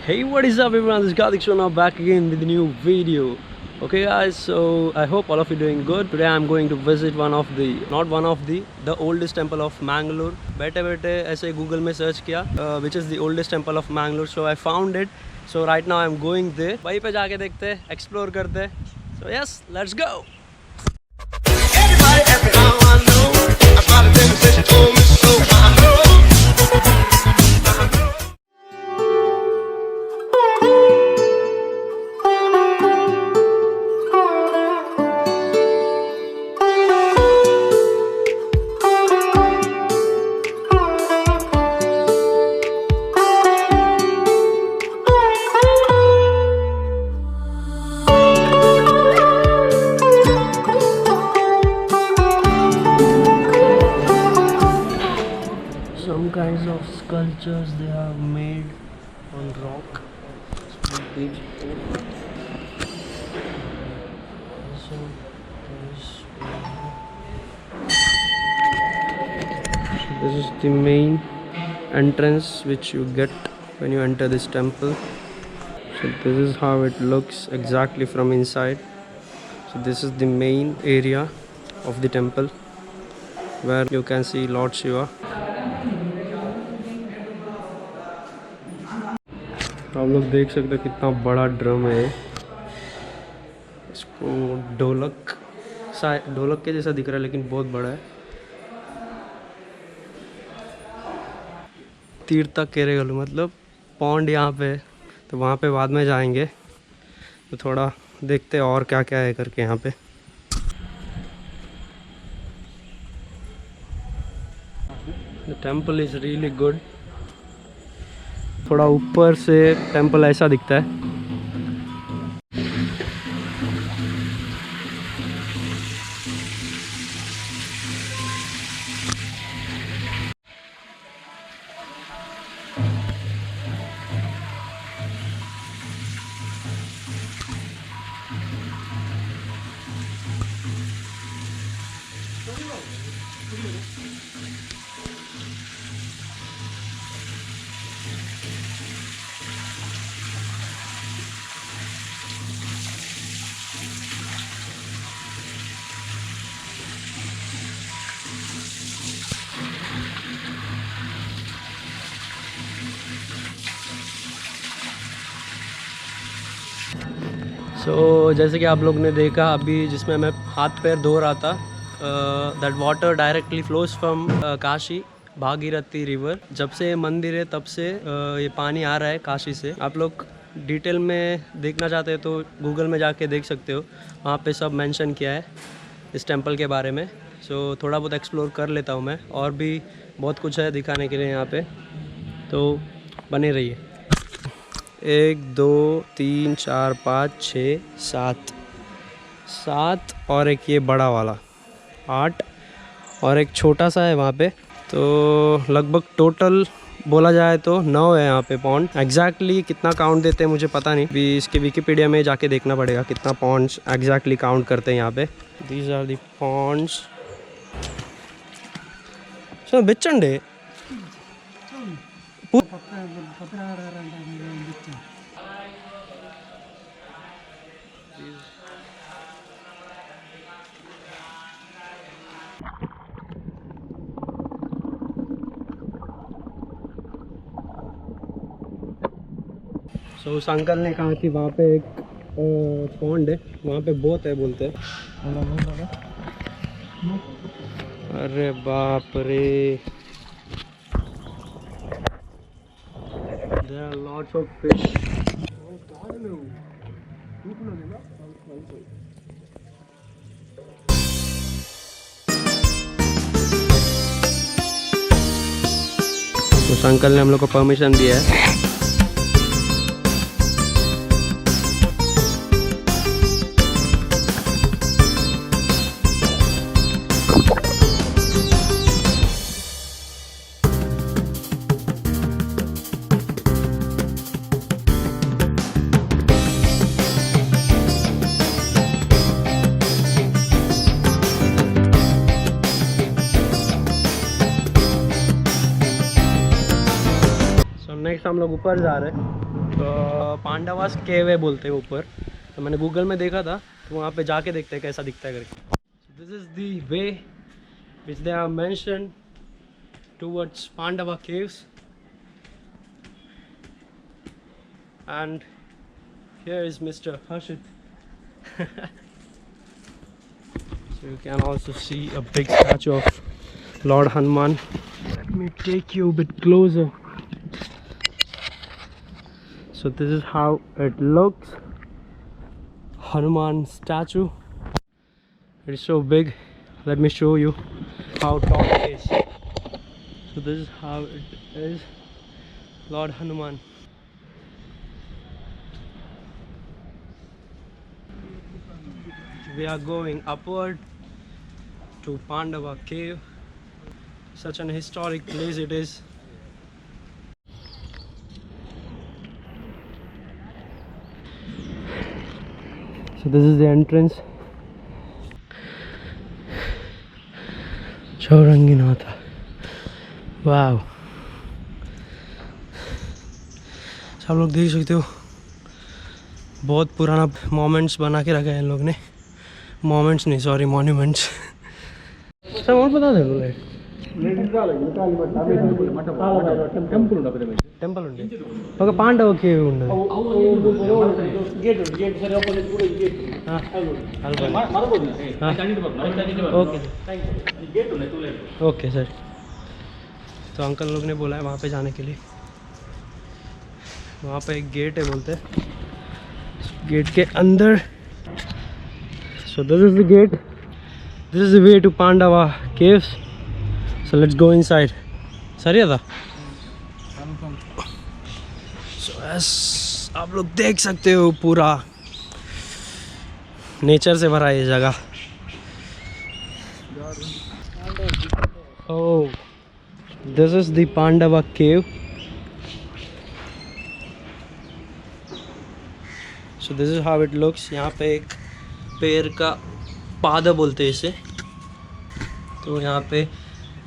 Hey, what is up everyone, this is Karthik Show now back again with a new video. Okay guys, so I hope all of you doing good. Today I'm going to visit the oldest temple of Mangalore. बैठे बैठे ऐसे Google में search किया which is the oldest temple of Mangalore, so I found it. So right now I'm going there. वहीं पे जाके देखते हैं, explore करते हैं. So yes, let's go. Every now I know about a devastation told me so. I know. Some kinds of sculptures they have made on rock. So this is the main entrance which you get when you enter this temple. So this is how it looks exactly from inside. So this is the main area of the temple where you can see Lord Shiva. आप लोग देख सकते हो कितना बड़ा drum है। इसको ढोलक के जैसा दिख रहा है लेकिन बहुत बड़ा है। तीर्था केरेगलू मतलब पॉन्ड यहाँ पे, तो वहाँ पे बाद में जाएंगे तो थोड़ा देखते हैं और क्या क्या है करके यहाँ पे। The temple is really good. थोड़ा ऊपर से टेंपल ऐसा दिखता है। जैसे कि आप लोग ने देखा अभी जिसमें मैं हाथ पैर धो रहा था, that water directly flows from Kashi Bhagirathi river. जब से ये मंदिर है तब से ये पानी आ रहा है काशी से। आप लोग डिटेल में देखना चाहते हैं तो गूगल में जाके देख सकते हो, वहाँ पे सब मेंशन किया है इस टेंपल के बारे में। सो थोड़ा बहुत एक्सप्लोर कर लेता हूँ मैं, और भी बहुत कुछ है दिखाने के लिए यहाँ पे, तो बने रहिए। 1 2 3 4 5 6 7 और एक ये बड़ा वाला 8 और एक छोटा सा है वहाँ पे। तो लगभग टोटल बोला जाए तो 9 है यहाँ पे पॉन्ड। एग्जैक्टली कितना काउंट देते हैं मुझे पता नहीं, भी इसके विकिपीडिया में जाके देखना पड़ेगा कितना पॉन्ड्स एग्जैक्टली काउंट करते हैं यहाँ पे। These are the ponds. So बिचंडे तो उस अंकल ने कहा कि वहाँ पे एक पॉन्ड है, वहाँ पे बोट है बोलते हैं। अरे बाप रे, there are lots of fish. उस अंकल ने हम लोग को परमिशन दिया है। तो नेक्स्ट हम लोग ऊपर जा रहे हैं, तो पांडवास केव है बोलते हैं ऊपर। तो मैंने गूगल में देखा था, तो वहाँ पे जाके देखते हैं कैसा दिखता है करके। This is the way which they are mention towards Pandava caves and here is mister Harshit. So you can also see a big statue of Lord Hanuman. Let me take you a bit closer. So this is how it looks. Hanuman statue. It's so big. Let me show you how tall it is. So this is how it is. Lord Hanuman. We are going upward to Pandava cave. Such an historic place it is. So this is the entrance. Chauranginath. Wow. सब लोग देख सकते हो, बहुत पुराना moments बना के रखा है इन लोग ने। मोमेंट्स नहीं, सॉरी, मॉन्यूमेंट्स। सब और बता दे बोले టెంపుల్ ఉంది, ఒక పాండవ కేవ్ ఉంది. Okay sir. तो अंकल लोग ने बोला है वहाँ पे जाने के लिए। वहाँ पे एक गेट है बोलते, गेट के अंदर। So this is the gate, this is the way to Pandava caves. So let's go inside. सरिया था। सो यस, आप लोग देख सकते हो पूरा नेचर से भरा ये जगह। ओह, this is the Pandava cave. So this is how it looks. यहाँ पे एक पेड़ का पाद बोलते हैं इसे। तो यहाँ पे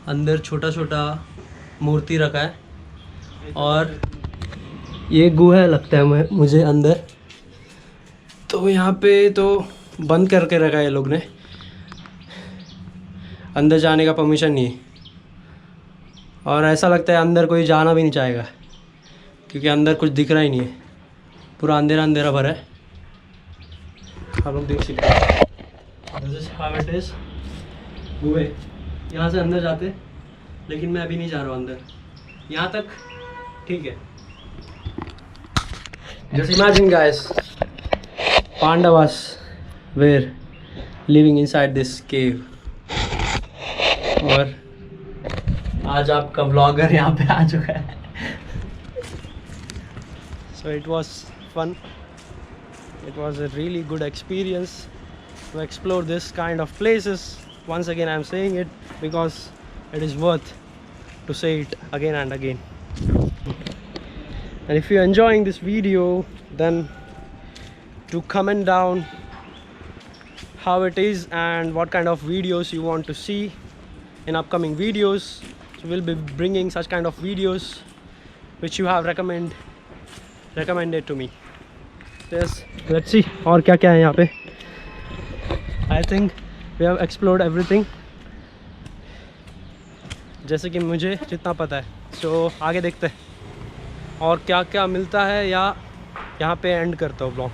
अंदर छोटा छोटा मूर्ति रखा है और ये गुहा लगता है मुझे अंदर। तो यहाँ पे तो बंद करके रखा है ये लोग ने, अंदर जाने का परमिशन नहीं है। और ऐसा लगता है अंदर कोई जाना भी नहीं चाहेगा, क्योंकि अंदर कुछ दिख रहा ही नहीं है, पूरा अंधेरा अंधेरा भरा है। आप लोग देख सकते हैं, this is how it is. गुहे यहाँ से अंदर जाते, लेकिन मैं अभी नहीं जा रहा हूँ अंदर। यहाँ तक ठीक है। Just imagine guys, Pandavas were living inside this cave. और आज आपका व्लॉगर यहाँ पे आ चुका है। So it was fun, it was a really good experience to explore this kind of places. Once again I'm saying it because it is worth to say it again and again. And if you're enjoying this video, then to comment down how it is and what kind of videos you want to see in upcoming videos. So we'll be bringing such kind of videos which you have recommended to me. Yes, let's see और क्या क्या है यहाँ पे। I think we have explored everything, जैसे कि मुझे जितना पता है। So आगे देखते हैं और क्या क्या मिलता है, या यहाँ पे एंड करता हूँ blog.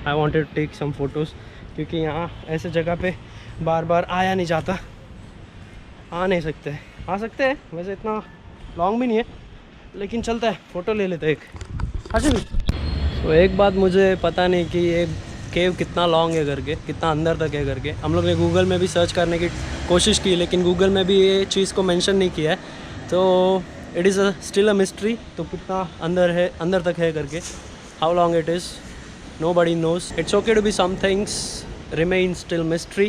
I wanted to take some photos, क्योंकि यहाँ ऐसे जगह पे बार बार आया नहीं जाता। आ नहीं सकते, आ सकते हैं वैसे, इतना लॉन्ग भी नहीं है, लेकिन चलता है, फ़ोटो ले लेते हैं एक। अच्छा भी। तो एक बात मुझे पता नहीं कि ये केव कितना लॉन्ग है करके, कितना अंदर तक है करके। हम लोग ने गूगल में भी सर्च करने की कोशिश की, लेकिन गूगल में भी ये चीज़ को मेंशन नहीं किया है। तो it is still a mystery. तो कितना अंदर है, अंदर तक है करके, how long it is, nobody knows. It's okay to be some things remain still mystery.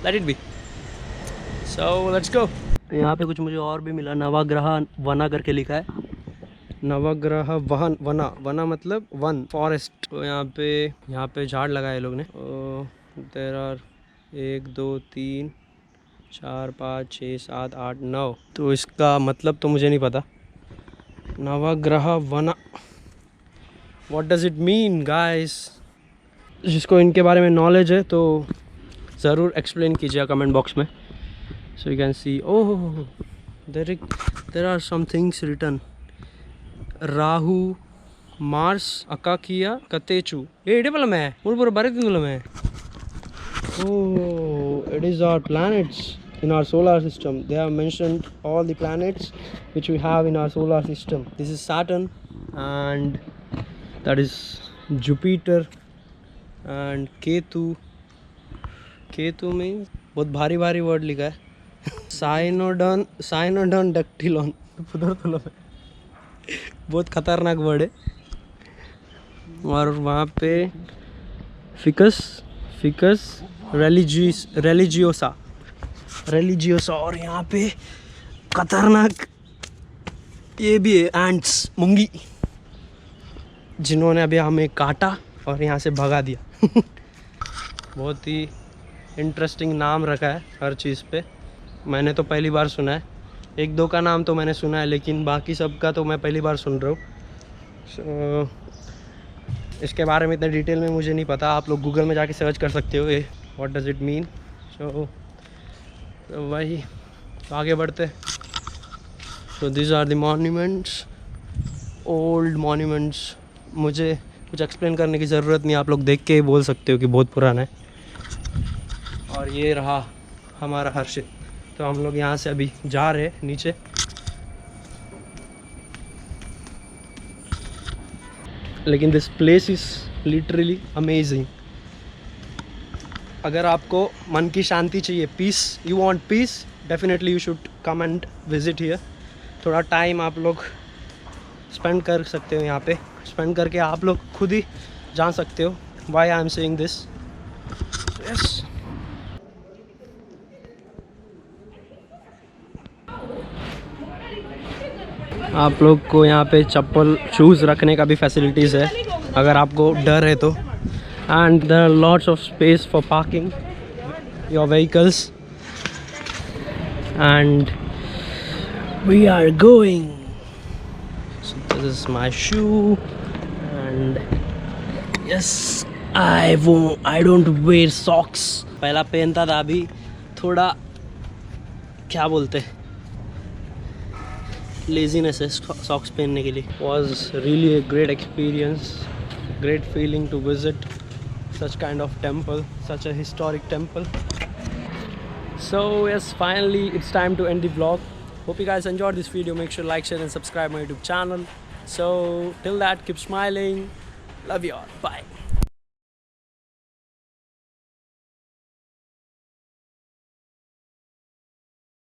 Let it be. So let's go. यहाँ पे कुछ मुझे और भी मिला, नवग्रह वना करके लिखा है। नवग्रह वहन, वना, वना मतलब वन, फॉरेस्ट। तो यहाँ पे झाड़ लगाए लोग ने। There are 1 2 3 4 5 6 7 8 9। तो इसका मतलब तो मुझे नहीं पता, नवग्रह वना, what does it mean guys? जिसको इनके बारे में नॉलेज है तो ज़रूर एक्सप्लेन कीजिए कमेंट बॉक्स में. So you can see, oh there are some things written. Rahu, Mars, acacia, catechu. ये इडे पल में मुझे बारे दिन में. Oh, it is our planets in our solar system. They have mentioned all the planets which we have in our solar system. This is Saturn, and that is Jupiter, and Ketu. Ketu means बहुत भारी भारी word लिखा है. साइनोडन डक्टिलॉन, बहुत खतरनाक word है. और वहाँ पे फिकस रेलिजियोसा, और यहाँ पे खतरनाक ये भी है, एंट्स, मुंगी, जिन्होंने अभी हमें काटा और यहाँ से भगा दिया. बहुत ही इंटरेस्टिंग नाम रखा है हर चीज़ पे. मैंने तो पहली बार सुना है. एक दो का नाम तो मैंने सुना है, लेकिन बाकी सब का तो मैं पहली बार सुन रहा हूँ. इसके बारे में इतना डिटेल में मुझे नहीं पता. आप लोग गूगल में जाके सर्च कर सकते हो ये what does it mean. So वही तो आगे बढ़ते. So this are the monuments, old monuments. मुझे कुछ एक्सप्लेन करने की ज़रूरत नहीं, आप लोग देख के ही बोल सकते हो कि बहुत पुराना है. और ये रहा हमारा हर्षित. तो हम लोग यहाँ से अभी जा रहे हैं नीचे. लेकिन this place is literally amazing. अगर आपको मन की शांति चाहिए, peace, you want peace, definitely you should come and visit here. थोड़ा टाइम आप लोग स्पेंड कर सकते हो यहाँ पे. स्पेंड करके आप लोग खुद ही जान सकते हो why I am saying this. Yes, आप लोग को यहाँ पे चप्पल, शूज़ रखने का भी फैसिलिटीज़ है अगर आपको डर है तो. And there are lots of space for parking your vehicles. And we are going. So this is my shoe and yes, I don't wear socks. पहला पहनता था, अभी थोड़ा क्या बोलते हैं, लेजीनेस है सॉक्स पहनने के लिए. Was really a great experience, great feeling to visit such kind of temple, such a historic temple. So yes, finally it's time to end the vlog. Hope you guys enjoyed this video. Make sure to like, share and subscribe my YouTube channel. So till that, keep smiling. Love you all. Bye.